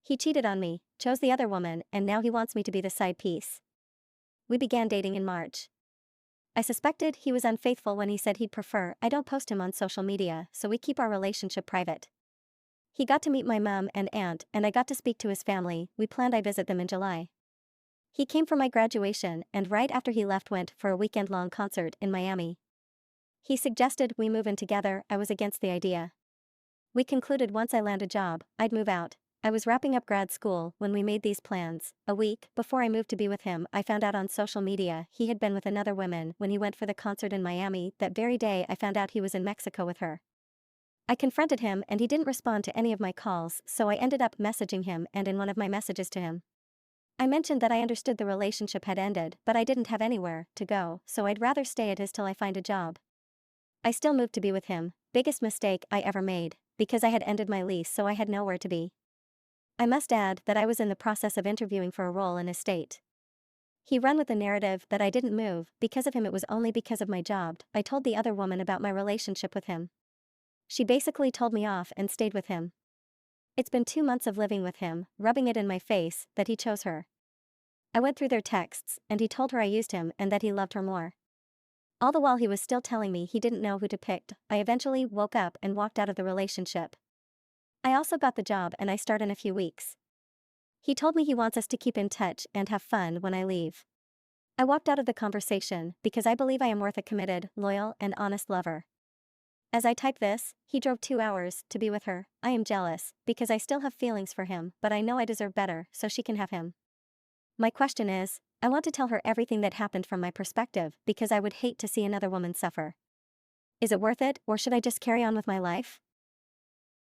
He cheated on me, chose the other woman, and now he wants me to be the side piece. We began dating in March. I suspected he was unfaithful when he said he'd prefer I don't post him on social media, so we keep our relationship private. He got to meet my mom and aunt, and I got to speak to his family. We planned I visit them in July. He came for my graduation, and right after he left went for a weekend-long concert in Miami. He suggested we move in together. I was against the idea. We concluded once I land a job, I'd move out. I was wrapping up grad school when we made these plans. A week before I moved to be with him, I found out on social media he had been with another woman when he went for the concert in Miami. That very day I found out he was in Mexico with her. I confronted him and he didn't respond to any of my calls, so I ended up messaging him, and in one of my messages to him, I mentioned that I understood the relationship had ended, but I didn't have anywhere to go, so I'd rather stay at his till I find a job. I still moved to be with him, biggest mistake I ever made, because I had ended my lease, so I had nowhere to be. I must add that I was in the process of interviewing for a role in his state. He ran with the narrative that I didn't move because of him. It was only because of my job. I told the other woman about my relationship with him. She basically told me off and stayed with him. It's been 2 months of living with him, rubbing it in my face that he chose her. I went through their texts, and he told her I used him and that he loved her more. All the while he was still telling me he didn't know who to pick. I eventually woke up and walked out of the relationship. I also got the job and I start in a few weeks. He told me he wants us to keep in touch and have fun when I leave. I walked out of the conversation because I believe I am worth a committed, loyal, and honest lover. As I type this, he drove 2 hours to be with her. I am jealous because I still have feelings for him, but I know I deserve better so she can have him. My question is, I want to tell her everything that happened from my perspective because I would hate to see another woman suffer. Is it worth it, or should I just carry on with my life?